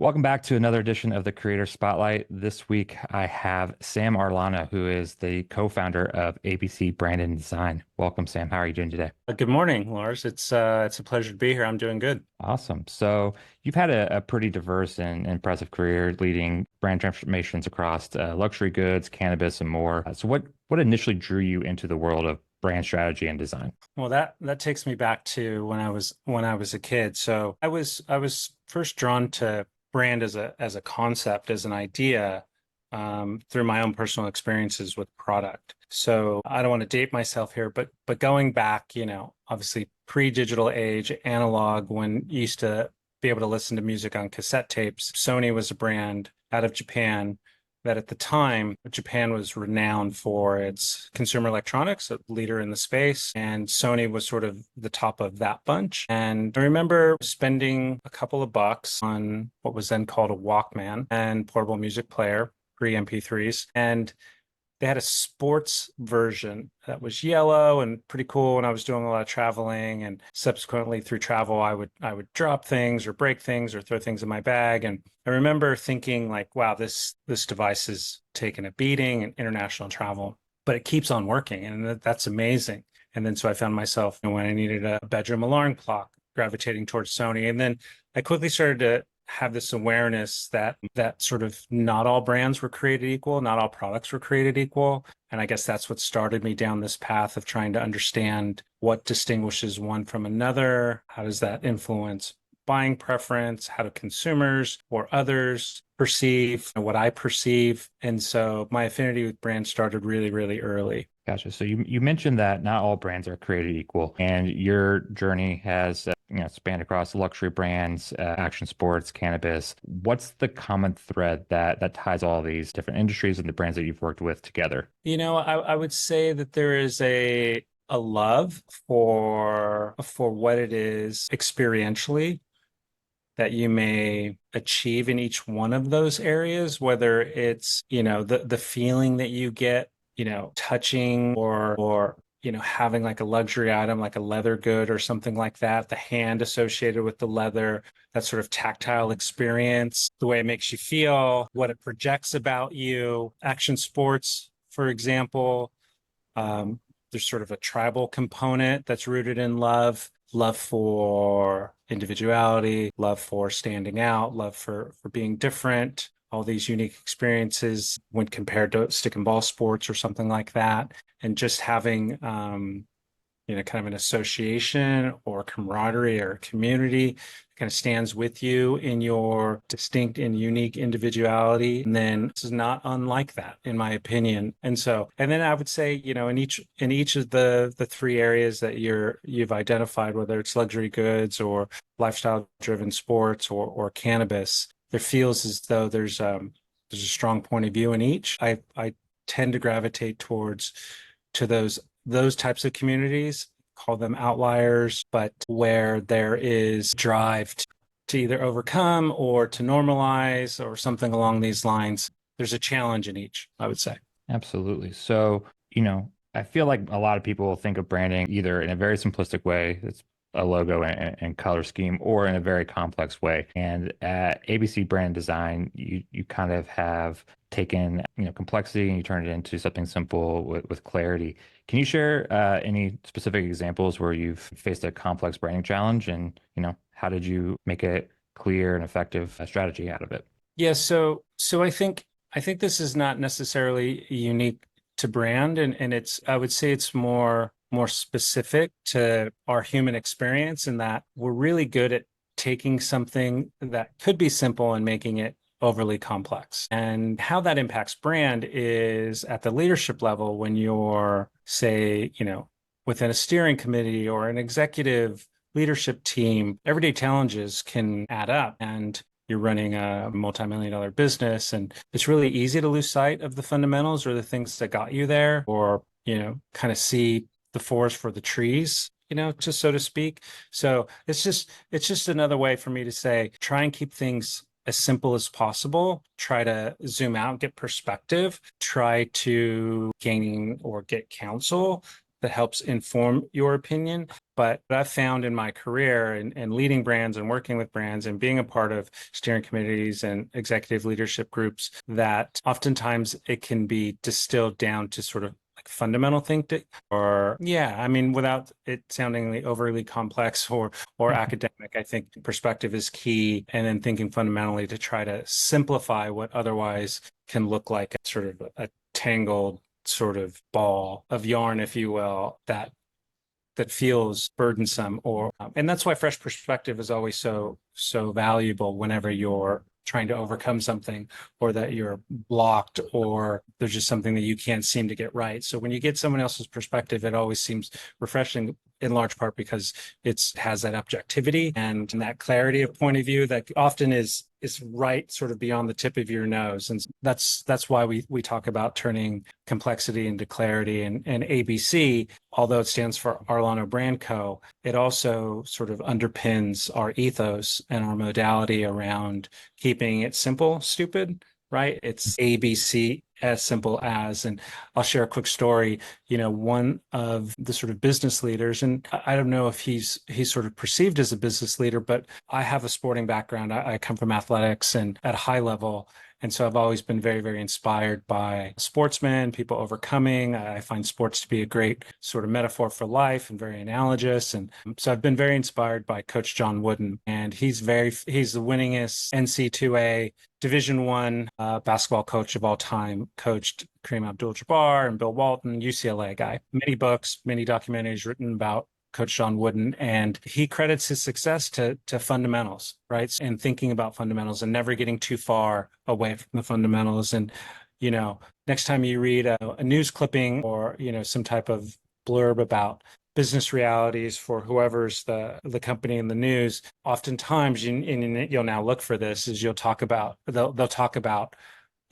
Welcome back to another edition of the Creator Spotlight. This week I have Sam Arellano, who is the co-founder of ABC Brand and Design. Welcome, Sam. How are you doing today? Good morning, Lars. It's a pleasure to be here. I'm doing good. Awesome. So you've had a pretty diverse and impressive career leading brand transformations across luxury goods, cannabis, and more. So what initially drew you into the world of brand strategy and design? Well, that takes me back to when I was a kid. So I was first drawn to brand as a concept, as an idea, through my own personal experiences with product. So I don't want to date myself here, but going back, obviously pre-digital age, analog, when you used to be able to listen to music on cassette tapes, Sony was a brand out of Japan that at the time, Japan was renowned for its consumer electronics, a leader in the space, and Sony was sort of the top of that bunch. And I remember spending a couple of bucks on what was then called a Walkman and portable music player, pre-MP3s. And they had a sports version that was yellow and pretty cool when I was doing a lot of traveling. And subsequently through travel, I would drop things or break things or throw things in my bag. And I remember thinking like, wow, this device is taking a beating in international travel, but it keeps on working, and that's amazing. And then so I found myself, when I needed a bedroom alarm clock, gravitating towards Sony. And then I quickly started to have this awareness that sort of not all brands were created equal, not all products were created equal. And I guess that's what started me down this path of trying to understand what distinguishes one from another. How does that influence buying preference? How do consumers or others perceive what I perceive? And so my affinity with brands started really, really early. Gotcha. So you mentioned that not all brands are created equal, and your journey has spanned across luxury brands, action sports, cannabis. What's the common thread that ties all these different industries and the brands that you've worked with together? I would say that there is a love for what it is experientially that you may achieve in each one of those areas, whether it's, the feeling that you get, touching or having like a luxury item like a leather good or something like that, the hand associated with the leather, that sort of tactile experience, the way it makes you feel, what it projects about you. Action sports, for example, there's sort of a tribal component that's rooted in love for individuality, love for standing out, love for being different, all these unique experiences when compared to stick and ball sports or something like that. And just having, kind of an association or camaraderie or community kind of stands with you in your distinct and unique individuality. And then this is not unlike that, in my opinion. And then I would say, in each of the three areas that you've identified, whether it's luxury goods or lifestyle driven sports or cannabis, there feels as though there's a strong point of view in each. I tend to gravitate towards to those types of communities, call them outliers, but where there is drive to either overcome or to normalize or something along these lines. There's a challenge in each, I would say. Absolutely. So, I feel like a lot of people think of branding either in a very simplistic way, it's a logo and color scheme, or in a very complex way. And at ABC Brand Design, you kind of have taken, complexity and you turn it into something simple with clarity. Can you share any specific examples where you've faced a complex branding challenge and, how did you make a clear and effective strategy out of it? Yeah, so I think this is not necessarily unique to brand, and I would say it's more specific to our human experience in that we're really good at taking something that could be simple and making it overly complex. And how that impacts brand is at the leadership level when you're, say, within a steering committee or an executive leadership team, everyday challenges can add up. And you're running a multi-million dollar business, and it's really easy to lose sight of the fundamentals or the things that got you there, or, kind of see the forest for the trees, just so to speak. So it's just another way for me to say, try and keep things as simple as possible. Try to zoom out, get perspective, try to gain or get counsel that helps inform your opinion. But what I've found in my career and leading brands and working with brands and being a part of steering committees and executive leadership groups, that oftentimes it can be distilled down to sort of like fundamental thinking, or yeah, I mean, without it sounding overly complex or academic, I think perspective is key. And then thinking fundamentally to try to simplify what otherwise can look like a sort of a tangled sort of ball of yarn, if you will, that feels burdensome, or and that's why fresh perspective is always so valuable whenever you're trying to overcome something, or that you're blocked, or there's just something that you can't seem to get right. So when you get someone else's perspective, it always seems refreshing, in large part because it has that objectivity and that clarity of point of view that often is right sort of beyond the tip of your nose. And that's why we talk about turning complexity into clarity. And ABC, although it stands for Arellano Brand Co., it also sort of underpins our ethos and our modality around keeping it simple, stupid, right? It's ABC, as simple as. And I'll share a quick story. One of the sort of business leaders, and I don't know if he's sort of perceived as a business leader, but I have a sporting background. I come from athletics and at a high level. And so I've always been very, very inspired by sportsmen, people overcoming. I find sports to be a great sort of metaphor for life and very analogous. And so I've been very inspired by Coach John Wooden, and he's the winningest NC2A Division One basketball coach of all time. Coached Kareem Abdul-Jabbar and Bill Walton, UCLA guy. Many books, many documentaries written about Coach John Wooden, and he credits his success to fundamentals, right? And thinking about fundamentals and never getting too far away from the fundamentals. And next time you read a news clipping or some type of blurb about business realities for whoever's the company in the news, oftentimes you'll now look for this, is they'll talk about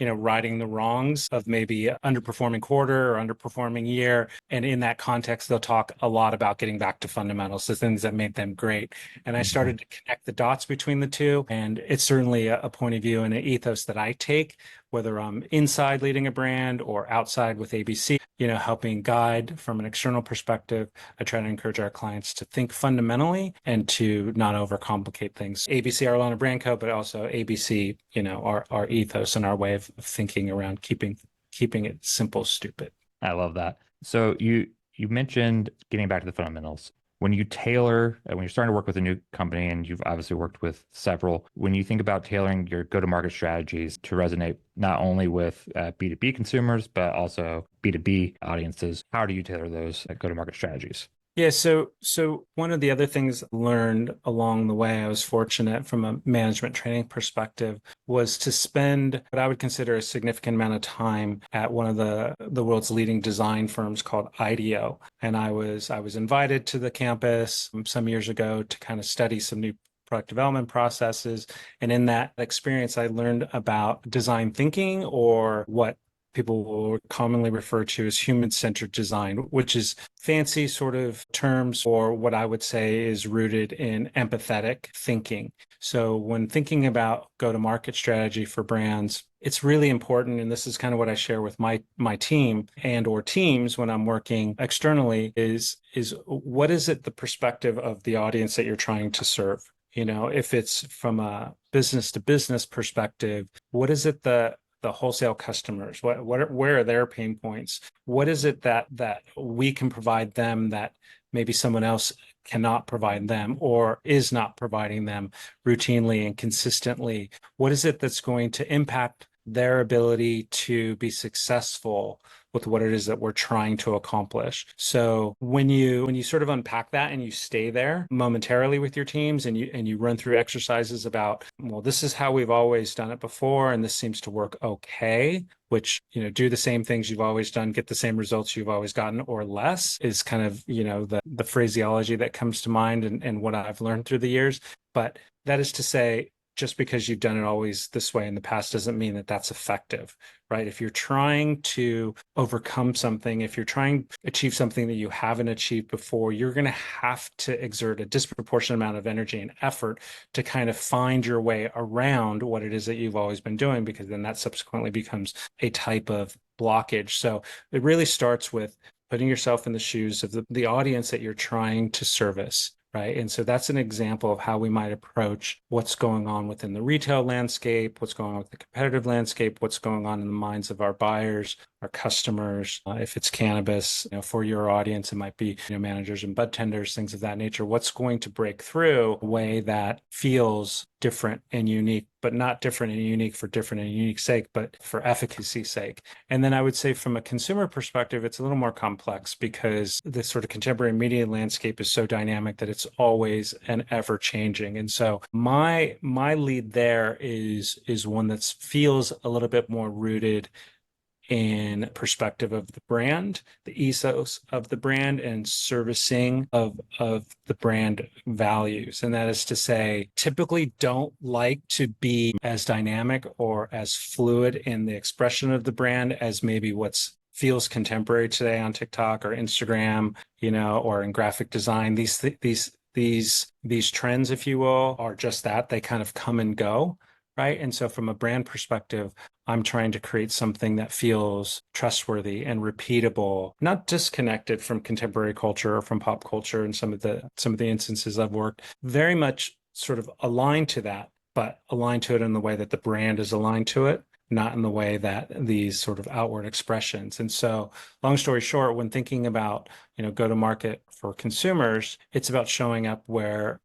righting the wrongs of maybe underperforming quarter or underperforming year. And in that context, they'll talk a lot about getting back to fundamentals, the things that made them great. And I started to connect the dots between the two. And it's certainly a point of view and an ethos that I take, whether I'm inside leading a brand or outside with ABC, helping guide from an external perspective. I try to encourage our clients to think fundamentally and to not overcomplicate things. ABC, Arellano Brand Co., but also ABC, our ethos and our way of thinking around keeping it simple, stupid. I love that. So you mentioned getting back to the fundamentals. When you tailor, when you're starting to work with a new company, and you've obviously worked with several, when you think about tailoring your go-to-market strategies to resonate not only with B2B consumers, but also B2B audiences, how do you tailor those go-to-market strategies? Yeah, so one of the other things I learned along the way, I was fortunate from a management training perspective, was to spend what I would consider a significant amount of time at one of the world's leading design firms called IDEO. And I was invited to the campus some years ago to kind of study some new product development processes. And in that experience, I learned about design thinking, or what people will commonly refer to as human-centered design, which is fancy sort of terms for what I would say is rooted in empathetic thinking. So when thinking about go-to-market strategy for brands, it's really important, and this is kind of what I share with my team or teams when I'm working externally, is what is it the perspective of the audience that you're trying to serve? If it's from a business to business perspective, what is it the wholesale customers, where are their pain points? What is it that we can provide them that maybe someone else cannot provide them, or is not providing them routinely and consistently? What is it that's going to impact their ability to be successful with what it is that we're trying to accomplish? So when you sort of unpack that and you stay there momentarily with your teams, and you run through exercises about, well, this is how we've always done it before, and this seems to work okay, which, do the same things you've always done, get the same results you've always gotten, or less, is kind of, the phraseology that comes to mind, and what I've learned through the years. But that is to say, just because you've done it always this way in the past doesn't mean that that's effective, right? If you're trying to overcome something, if you're trying to achieve something that you haven't achieved before, you're going to have to exert a disproportionate amount of energy and effort to kind of find your way around what it is that you've always been doing, because then that subsequently becomes a type of blockage. So it really starts with putting yourself in the shoes of the audience that you're trying to service. Right. And so that's an example of how we might approach what's going on within the retail landscape, what's going on with the competitive landscape, what's going on in the minds of our buyers, our customers. If it's cannabis, for your audience, it might be, managers and bud tenders, things of that nature. What's going to break through a way that feels different and unique, but not different and unique for different and unique sake, but for efficacy's sake. And then I would say from a consumer perspective, it's a little more complex because the sort of contemporary media landscape is so dynamic that it's always and ever changing. And so my lead there is one that feels a little bit more rooted in perspective of the brand, the ethos of the brand, and servicing of the brand values. And that is to say, typically don't like to be as dynamic or as fluid in the expression of the brand as maybe what's feels contemporary today on TikTok or Instagram, or in graphic design. These trends, if you will, are just that. They kind of come and go. Right. And so from a brand perspective, I'm trying to create something that feels trustworthy and repeatable, not disconnected from contemporary culture or from pop culture and some of the instances I've worked, very much sort of aligned to that, but aligned to it in the way that the brand is aligned to it, not in the way that these sort of outward expressions. And so, long story short, when thinking about, go to market for consumers, it's about showing up where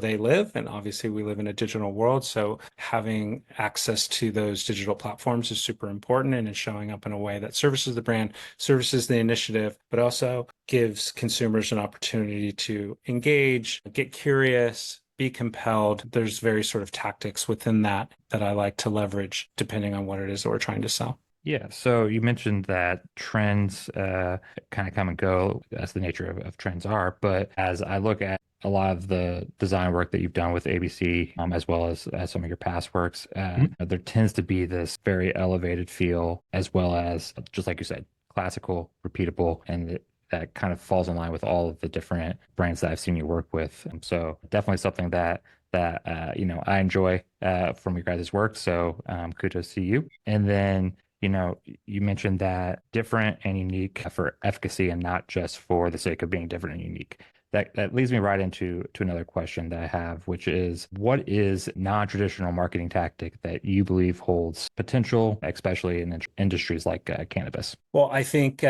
they live. And obviously we live in a digital world. So having access to those digital platforms is super important and is showing up in a way that services the brand, services the initiative, but also gives consumers an opportunity to engage, get curious, be compelled. There's very sort of tactics within that I like to leverage depending on what it is that we're trying to sell. Yeah, so you mentioned that trends kind of come and go, as the nature of trends are. But as I look at a lot of the design work that you've done with ABC, as well as some of your past works, there tends to be this very elevated feel, as well as, just like you said, classical, repeatable, and that kind of falls in line with all of the different brands that I've seen you work with. And so definitely something that I enjoy from your guys' work. So kudos to you. And then you mentioned that different and unique for efficacy and not just for the sake of being different and unique. That leads me right into another question that I have, which is, what is non-traditional marketing tactic that you believe holds potential, especially in industries like cannabis? Well, I think,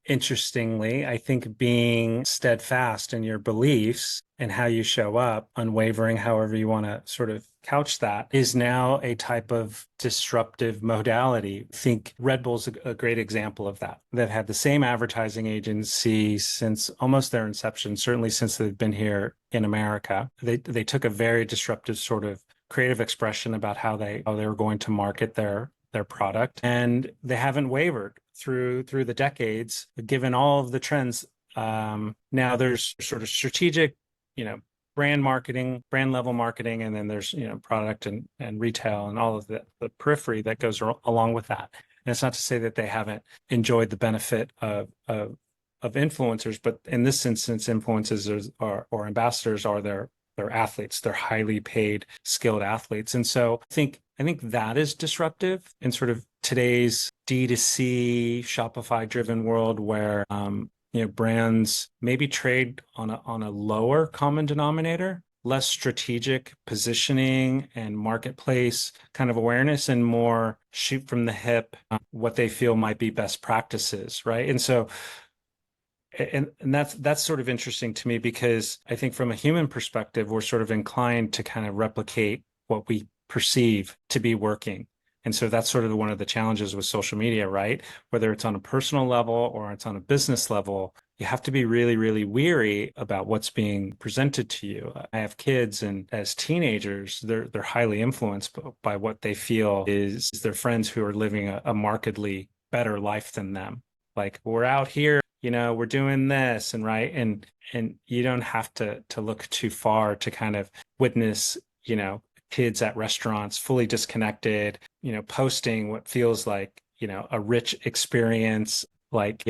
interestingly, I think being steadfast in your beliefs and how you show up, unwavering, however you want to sort of couch that, is now a type of disruptive modality. I think Red Bull's a great example of that. They've had the same advertising agency since almost their inception, certainly since they've been here in America. They took a very disruptive sort of creative expression about how they were going to market their product, and they haven't wavered through the decades, given all of the trends. Now there's sort of strategic, brand marketing, brand level marketing, and then there's product and retail and all of the periphery that goes along with that. And it's not to say that they haven't enjoyed the benefit of influencers, but in this instance, influencers or ambassadors are their athletes. They're highly paid, skilled athletes. And so I think that is disruptive in sort of today's D2C Shopify driven world where brands maybe trade on a lower common denominator, less strategic positioning and marketplace kind of awareness, and more shoot from the hip, what they feel might be best practices, right? And so and that's sort of interesting to me, because I think from a human perspective, we're sort of inclined to kind of replicate what we perceive to be working. And so that's sort of one of the challenges with social media, right? Whether it's on a personal level or it's on a business level, you have to be really, really weary about what's being presented to you. I have kids, and as teenagers, they're highly influenced by what they feel is their friends who are living a markedly better life than them. Like, we're out here, we're doing this, and right. And you don't have to look too far to kind of witness, kids at restaurants fully disconnected, posting what feels like, a rich experience, like,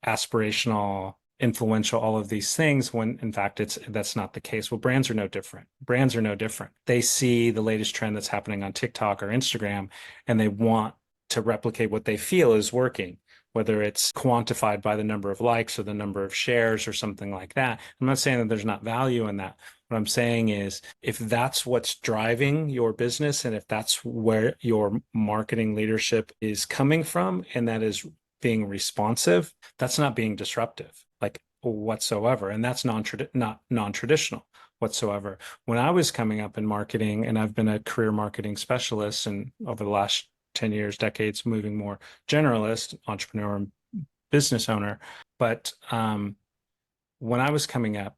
aspirational, influential, all of these things, when in fact that's not the case. Well, brands are no different. Brands are no different. They see the latest trend that's happening on TikTok or Instagram, and they want to replicate what they feel is working. whether it's quantified by the number of likes or the number of shares or something like that. I'm not saying that there's not value in that. What I'm saying is if that's what's driving your business and if that's where your marketing leadership is coming from and that is being responsive, that's not being disruptive, like whatsoever. And that's not non-traditional whatsoever. When I was coming up in marketing, and I've been a career marketing specialist and over the last 10 years, decades, moving more generalist, entrepreneur, and business owner. But when I was coming up,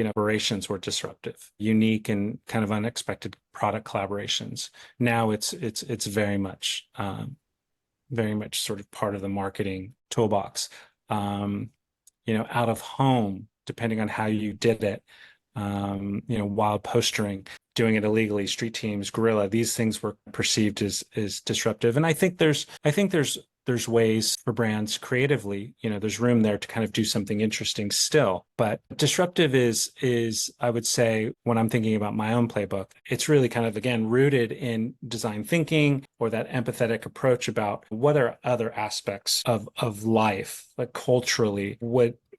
operations were disruptive, unique and kind of unexpected product collaborations. Now it's very much sort of part of the marketing toolbox. Out of home, depending on how you did it, wild postering, doing it illegally, street teams, guerrilla, these things were perceived as disruptive. And I think there's ways for brands creatively, there's room there to kind of do something interesting still. But disruptive is I would say, when I'm thinking about my own playbook, it's really kind of, again, rooted in design thinking or that empathetic approach about what are other aspects of life, like culturally,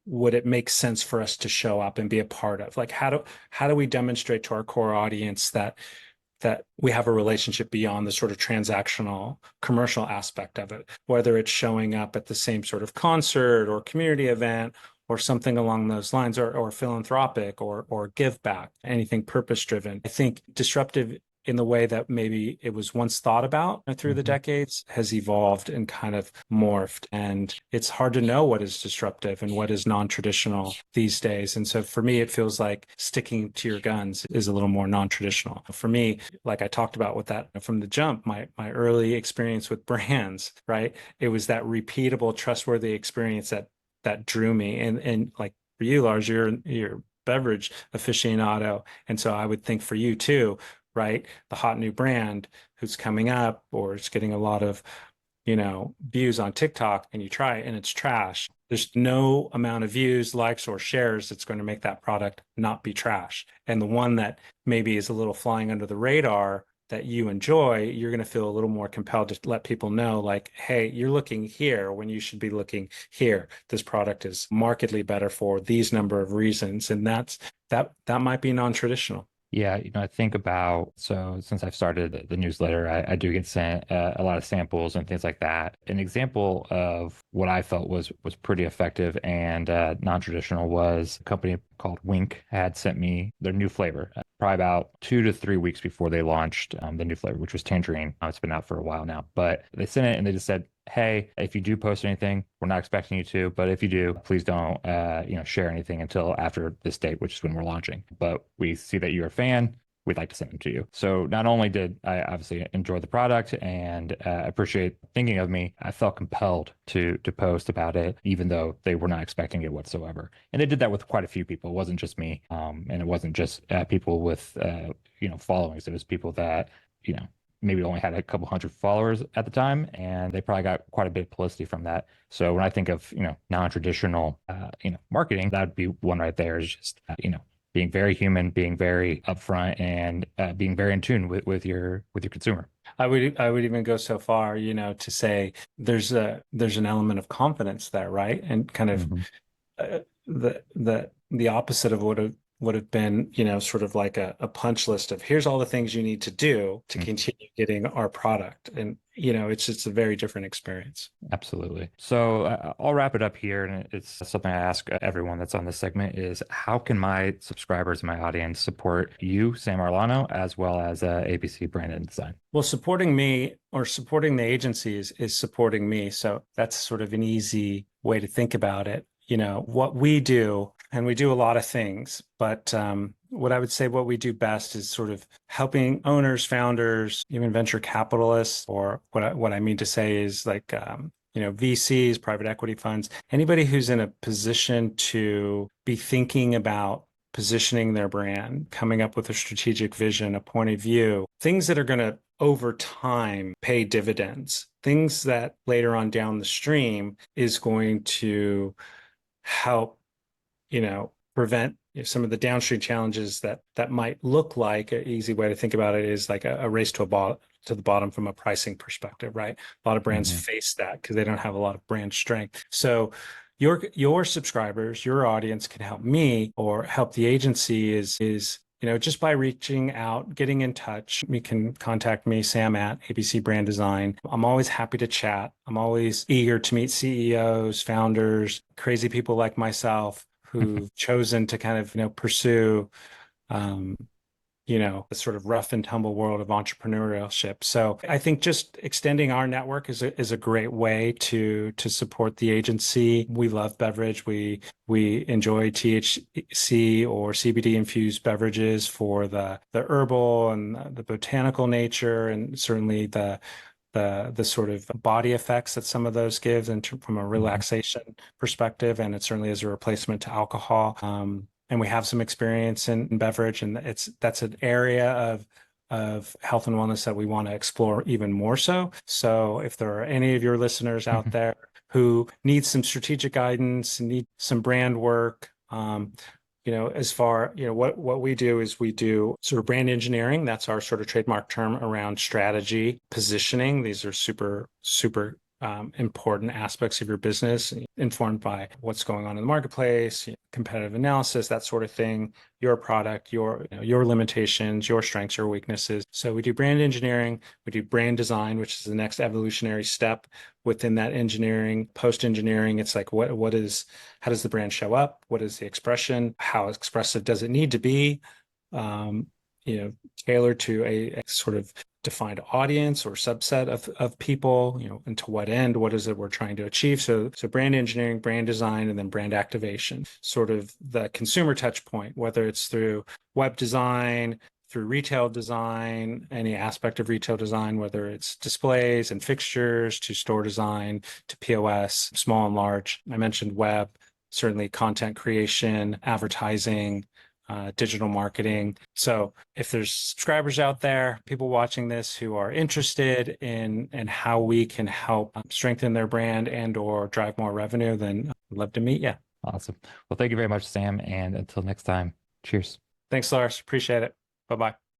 would it make sense for us to show up and be a part of? Like how do we demonstrate to our core audience that we have a relationship beyond the sort of transactional commercial aspect of it, whether it's showing up at the same sort of concert or community event or something along those lines, or philanthropic or give back, anything purpose driven. I think disruptive in the way that maybe it was once thought about through the decades has evolved and kind of morphed. And it's hard to know what is disruptive and what is non-traditional these days. And so for me, it feels like sticking to your guns is a little more non-traditional. For me, like I talked about with that from the jump, my early experience with brands, right? It was that repeatable, trustworthy experience that drew me. And like for you, Lars, you're beverage aficionado. And so I would think for you too, right? The hot new brand who's coming up or it's getting a lot of, views on TikTok, and you try it and it's trash. There's no amount of views, likes, or shares that's going to make that product not be trash. And the one that maybe is a little flying under the radar that you enjoy, you're going to feel a little more compelled to let people know, like, hey, you're looking here when you should be looking here. This product is markedly better for these number of reasons. And that might be non-traditional. Yeah, I think about, so since I've started the newsletter, I do get sent a lot of samples and things like that. An example of what I felt was pretty effective and non-traditional was a company called Wink had sent me their new flavor, probably about 2 to 3 weeks before they launched the new flavor, which was tangerine. It's been out for a while now, but they sent it and they just said, hey, if you do post anything, we're not expecting you to, but if you do, please don't, share anything until after this date, which is when we're launching. But we see that you're a fan. We'd like to send them to you. So not only did I obviously enjoy the product and appreciate thinking of me, I felt compelled to post about it, even though they were not expecting it whatsoever. And they did that with quite a few people. It wasn't just me, and it wasn't just people with followings. It was people that maybe only had a couple hundred followers at the time, and they probably got quite a bit of publicity from that. So when I think of, non-traditional, marketing, that'd be one right there is just, being very human, being very upfront, and being very in tune with your consumer. I would even go so far, to say there's an element of confidence there, right? And kind of Mm-hmm. The opposite of what would have been, sort of like a punch list of here's all the things you need to do to continue getting our product. And, it's just a very different experience. Absolutely. So I'll wrap it up here. And it's something I ask everyone that's on this segment is how can my subscribers and my audience support you, Sam Arellano, as well as ABC Brand and Design? Well, supporting me or supporting the agencies is supporting me. So that's sort of an easy way to think about it. What we do, and we do a lot of things, but what I would say what we do best is sort of helping owners, founders, even venture capitalists, or what I mean to say is like, VCs, private equity funds, anybody who's in a position to be thinking about positioning their brand, coming up with a strategic vision, a point of view, things that are going to over time pay dividends, things that later on down the stream is going to help, prevent some of the downstream challenges that might look like an easy way to think about it is like a race to to the bottom from a pricing perspective, right? A lot of brands Hmm. face that because they don't have a lot of brand strength. So your subscribers, your audience can help me or help the agency is just by reaching out, getting in touch. You can contact me, Sam at ABC Brand Design. I'm always happy to chat. I'm always eager to meet CEOs, founders, crazy people like myself who've chosen to kind of, pursue um, the sort of rough and tumble world of entrepreneurship. So I think just extending our network is a great way to support the agency. We love beverage. We enjoy THC or CBD infused beverages for the herbal and the botanical nature, and certainly the sort of body effects that some of those give, and from a Hmm. relaxation perspective, and it certainly is a replacement to alcohol. And we have some experience in beverage, and that's an area of health and wellness that we want to explore even more so. So if there are any of your listeners out there who need some strategic guidance, need some brand work, as far, what we do is we do sort of brand engineering. That's our sort of trademark term around strategy, positioning. These are super, super important aspects of your business, informed by what's going on in the marketplace, competitive analysis, that sort of thing, your product, your limitations, your strengths, your weaknesses. So we do brand engineering, we do brand design, which is the next evolutionary step within that engineering. Post engineering, it's like how does the brand show up? What is the expression? How expressive does it need to be? Um, Tailored to a sort of defined audience or subset of people, and to what end, what is it we're trying to achieve? So brand engineering, brand design, and then brand activation, sort of the consumer touch point, whether it's through web design, through retail design, any aspect of retail design, whether it's displays and fixtures, to store design, to POS, small and large. I mentioned web, certainly content creation, advertising, digital marketing. So if there's subscribers out there, people watching this who are interested in how we can help strengthen their brand and or drive more revenue, then I'd love to meet you. Awesome. Well, thank you very much, Sam. And until next time, cheers. Thanks, Lars. Appreciate it. Bye-bye.